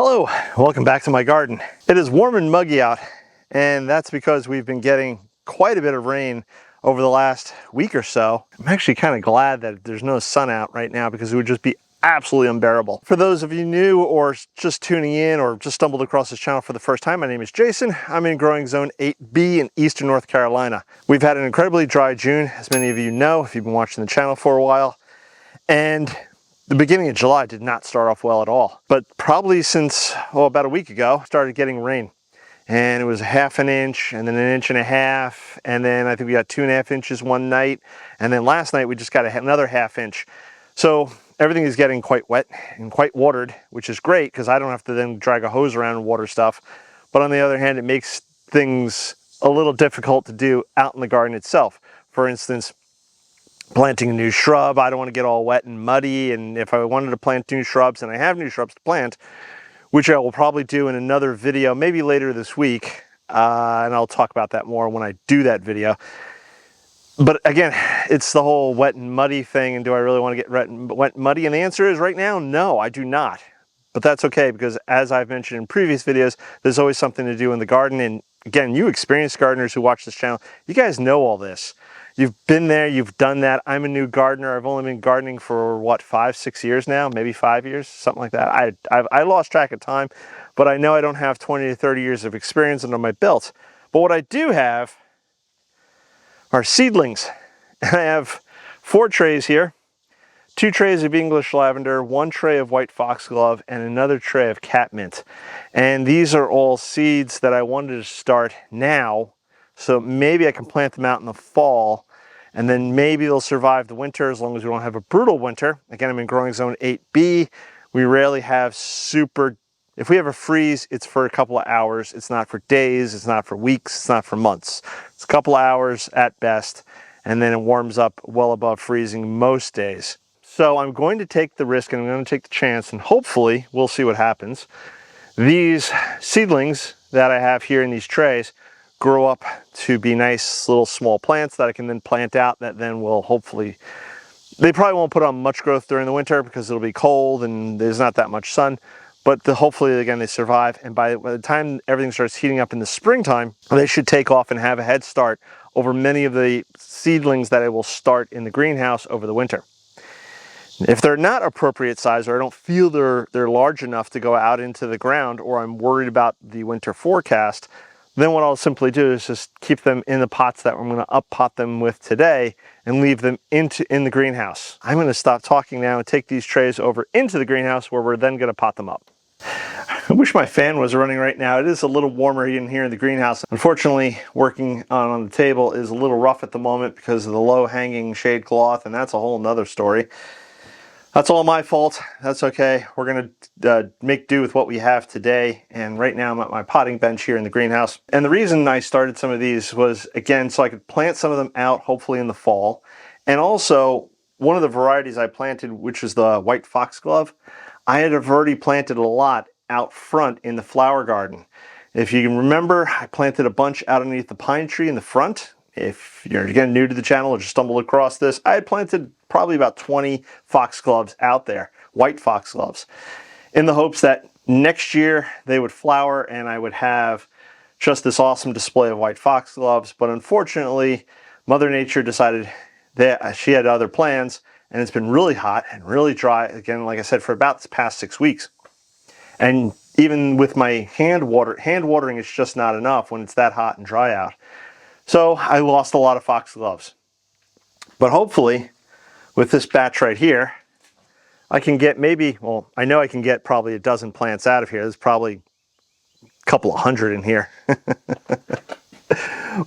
Hello, welcome back to my garden. It is warm and muggy out, and that's because we've been getting quite a bit of rain over the last week or so. I'm actually kind of glad that there's no sun out right now because it would just be absolutely unbearable. For those of you new or just tuning in or just stumbled across this channel for the first time, my name is Jason. I'm in growing zone 8B in eastern North Carolina. We've had an incredibly dry June, as many of you know if you've been watching the channel for a while. And the beginning of July did not start off well at all, but probably since, about a week ago, started getting rain. And it was 1/2 inch and then 1.5 inches. And then I think we got 2.5 inches one night. And then last night we just got another 1/2 inch. So everything is getting quite wet and quite watered, which is great because I don't have to then drag a hose around and water stuff. But on the other hand, it makes things a little difficult to do out in the garden itself. For instance, planting a new shrub, I don't want to get all wet and muddy, and if I wanted to plant new shrubs, and I have new shrubs to plant, which I will probably do in another video, maybe later this week, and I'll talk about that more when I do that video. But again, it's the whole wet and muddy thing, and do I really want to get wet and muddy? And the answer is right now, no, I do not. But that's okay, because as I've mentioned in previous videos, there's always something to do in the garden, and again, you experienced gardeners who watch this channel, you guys know all this. You've been there, you've done that. I'm a new gardener. I've only been gardening for what, 5-6 years now, maybe 5 years, something like that. I lost track of time, but I know I don't have 20 to 30 years of experience under my belt. But what I do have are seedlings. I have 4 trays here, 2 trays of English lavender, 1 tray of white foxglove, and another tray of catmint. And these are all seeds that I wanted to start now, so maybe I can plant them out in the fall, and then maybe they'll survive the winter as long as we don't have a brutal winter. Again, I'm in growing zone 8B. We rarely have if we have a freeze, it's for a couple of hours. It's not for days, it's not for weeks, it's not for months. It's a couple of hours at best, and then it warms up well above freezing most days. So I'm going to take the risk and I'm going to take the chance, and hopefully we'll see what happens. These seedlings that I have here in these trays grow up to be nice little small plants that I can then plant out that then will hopefully, they probably won't put on much growth during the winter because it'll be cold and there's not that much sun, but hopefully again they survive, and by the time everything starts heating up in the springtime, they should take off and have a head start over many of the seedlings that I will start in the greenhouse over the winter. If they're not appropriate size, or I don't feel they're large enough to go out into the ground, or I'm worried about the winter forecast, then what I'll simply do is just keep them in the pots that I'm going to up pot them with today and leave them in the greenhouse. I'm going to stop talking now and take these trays over into the greenhouse where we're then going to pot them up. I wish my fan was running right now. It is a little warmer in here in the greenhouse. Unfortunately, working on the table is a little rough at the moment because of the low hanging shade cloth, and that's a whole nother story. That's all my fault. That's okay. We're going to make do with what we have today. And right now I'm at my potting bench here in the greenhouse. And the reason I started some of these was, again, so I could plant some of them out, hopefully in the fall. And also, one of the varieties I planted, which is the white foxglove, I had already planted a lot out front in the flower garden. If you can remember, I planted a bunch out underneath the pine tree in the front. If you're, again, new to the channel or just stumbled across this, I had planted probably about 20 foxgloves out there, white foxgloves, in the hopes that next year they would flower and I would have just this awesome display of white foxgloves. But unfortunately, Mother Nature decided that she had other plans, and it's been really hot and really dry, again, like I said, for about the past 6 weeks. And even with my hand watering is just not enough when it's that hot and dry out. So I lost a lot of foxgloves. But hopefully, with this batch right here, I can get maybe, well, I know I can get probably a dozen plants out of here. There's probably a couple of hundred in here.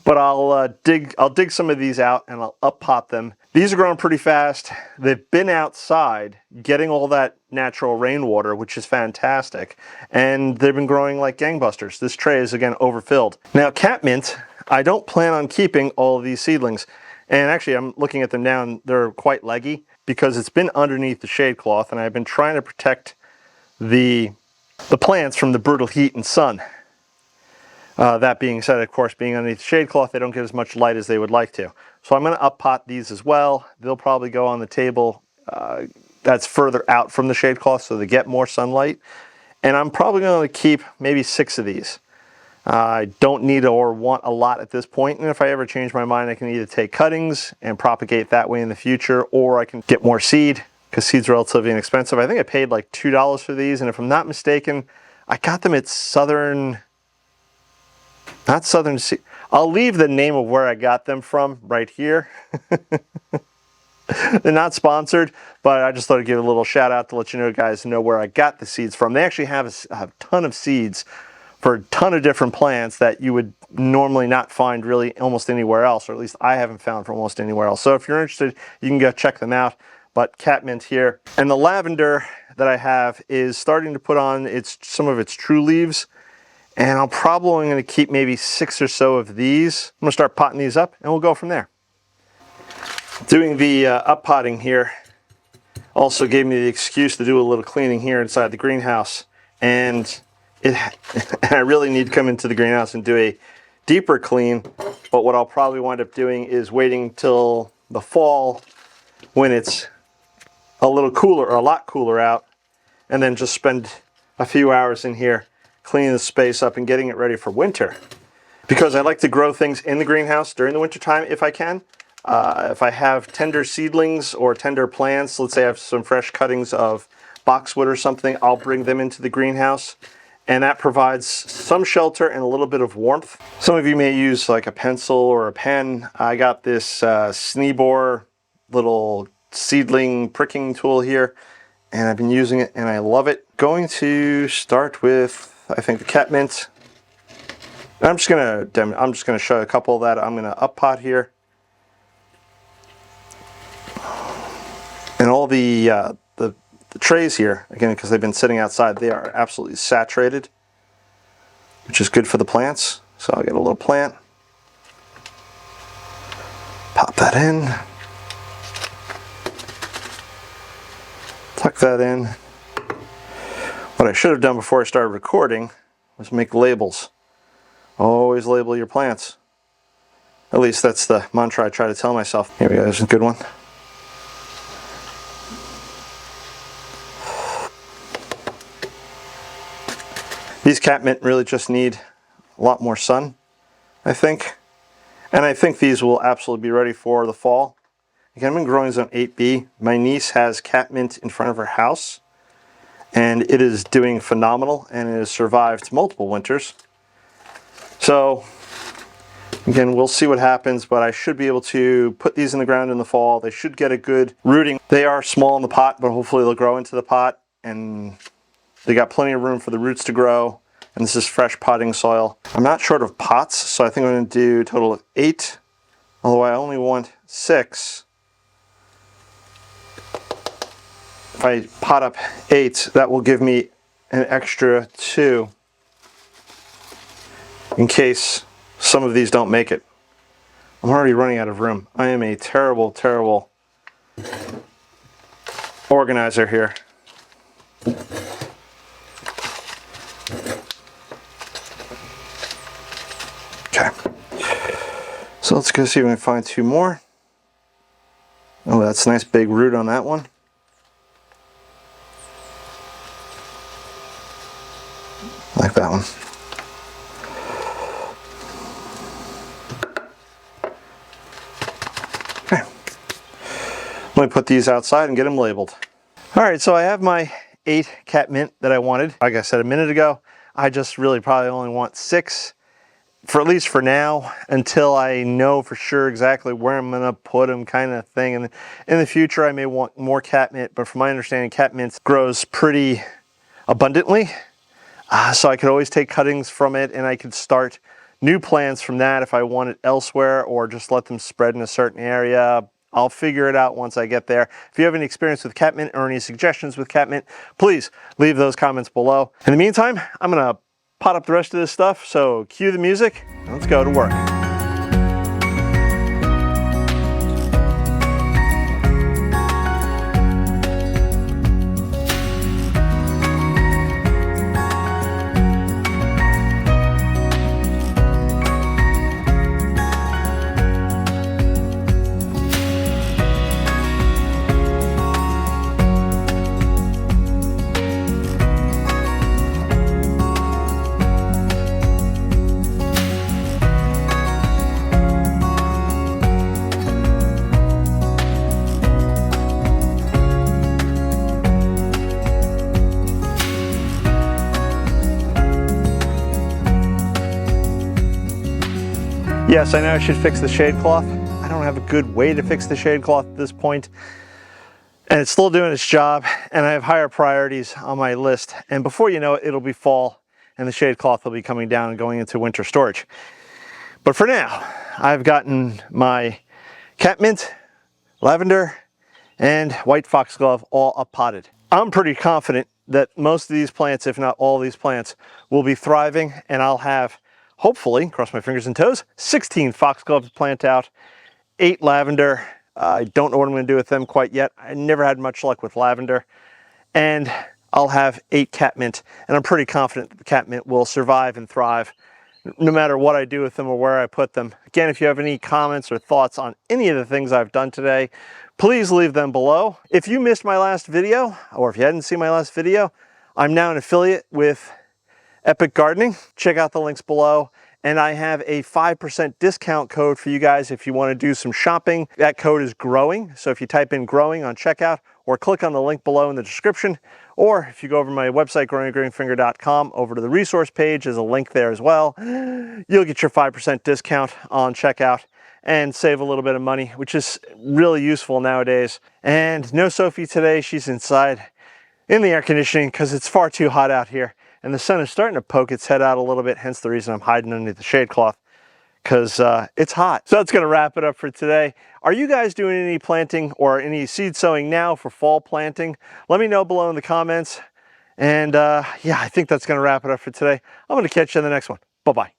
But I'll dig some of these out and I'll up pot them. These are growing pretty fast. They've been outside getting all that natural rainwater, which is fantastic. And they've been growing like gangbusters. This tray is, again, overfilled. Now, catmint, I don't plan on keeping all of these seedlings. And actually, I'm looking at them now, and they're quite leggy because it's been underneath the shade cloth, and I've been trying to protect the plants from the brutal heat and sun. That being said, of course, being underneath the shade cloth, they don't get as much light as they would like to. So I'm going to up pot these as well. They'll probably go on the table that's further out from the shade cloth so they get more sunlight. And I'm probably going to keep maybe 6 of these. I don't need or want a lot at this point, and if I ever change my mind, I can either take cuttings and propagate that way in the future, or I can get more seed, because seed's relatively inexpensive. I think I paid like $2 for these, and if I'm not mistaken, I got them at not Southern Seed. I'll leave the name of where I got them from right here. They're not sponsored, but I just thought I'd give a little shout out to let you know, guys, know where I got the seeds from. They actually have a ton of seeds for a ton of different plants that you would normally not find really almost anywhere else, or at least I haven't found for almost anywhere else. So if you're interested, you can go check them out. But catmint here. And the lavender that I have is starting to put on some of its true leaves. And I'm probably going to keep maybe 6 or so of these. I'm going to start potting these up and we'll go from there. Doing the up potting here also gave me the excuse to do a little cleaning here inside the greenhouse. And I really need to come into the greenhouse and do a deeper clean. But what I'll probably wind up doing is waiting till the fall when it's a little cooler, or a lot cooler out, and then just spend a few hours in here cleaning the space up and getting it ready for winter. Because I like to grow things in the greenhouse during the winter time if I can. If I have tender seedlings or tender plants, let's say I have some fresh cuttings of boxwood or something, I'll bring them into the greenhouse, and that provides some shelter and a little bit of warmth. Some of you may use like a pencil or a pen. I got this Sneebor little seedling pricking tool here, and I've been using it and I love it. Going to start with, I think, the catmint. I'm just gonna show you a couple of that. I'm gonna up pot here, and all the trays here, again, because they've been sitting outside, they are absolutely saturated, which is good for the plants. So I'll get a little plant, pop that in, tuck that in. What I should have done before I started recording was make labels. Always label your plants. At least that's the mantra I try to tell myself. Here we go, there's a good one. These catmint really just need a lot more sun, I think. And I think these will absolutely be ready for the fall. Again, I've been growing zone 8B. My niece has catmint in front of her house, and it is doing phenomenal, and it has survived multiple winters. So, again, we'll see what happens, but I should be able to put these in the ground in the fall. They should get a good rooting. They are small in the pot, but hopefully they'll grow into the pot, and they got plenty of room for the roots to grow, and this is fresh potting soil. I'm not short of pots, so I think I'm going to do a total of 8, although I only want 6. If I pot up 8, that will give me an extra 2 in case some of these don't make it. I'm already running out of room. I am a terrible, terrible organizer here. Okay. So let's go see if we can find 2 more. Oh, that's a nice big root on that one. Like that one. Okay. Let me put these outside and get them labeled. All right, so I have my 8 catmint that I wanted. Like I said a minute ago, I just really probably only want 6, for at least for now, until I know for sure exactly where I'm gonna put them, kind of thing. And in the future, I may want more catmint, but from my understanding, catmint grows pretty abundantly. So I could always take cuttings from it, and I could start new plants from that if I want it elsewhere, or just let them spread in a certain area. I'll figure it out once I get there. If you have any experience with catmint or any suggestions with catmint, please leave those comments below. In the meantime, I'm gonna pot up the rest of this stuff, so cue the music, and let's go to work. Yes, I know I should fix the shade cloth. I don't have a good way to fix the shade cloth at this point, and it's still doing its job, and I have higher priorities on my list. And before you know it, it'll be fall, and the shade cloth will be coming down and going into winter storage. But for now, I've gotten my catmint, lavender, and white foxglove all up potted. I'm pretty confident that most of these plants, if not all these plants, will be thriving, and I'll have, hopefully, cross my fingers and toes, 16 foxglove to plant out, 8 lavender. I don't know what I'm going to do with them quite yet. I never had much luck with lavender. And I'll have 8 catmint, and I'm pretty confident that the catmint will survive and thrive no matter what I do with them or where I put them. Again, if you have any comments or thoughts on any of the things I've done today, please leave them below. If you missed my last video, or if you hadn't seen my last video, I'm now an affiliate with Epic Gardening. Check out the links below. And I have a 5% discount code for you guys if you want to do some shopping. That code is GROWING. So if you type in GROWING on checkout, or click on the link below in the description, or if you go over to my website, growingagreenfinger.com, over to the resource page, there's a link there as well. You'll get your 5% discount on checkout and save a little bit of money, which is really useful nowadays. And no Sophie today. She's inside in the air conditioning because it's far too hot out here. And the sun is starting to poke its head out a little bit, hence the reason I'm hiding underneath the shade cloth, because it's hot. So that's going to wrap it up for today. Are you guys doing any planting or any seed sowing now for fall planting? Let me know below in the comments. And yeah, I think that's going to wrap it up for today. I'm going to catch you in the next one. Bye-bye.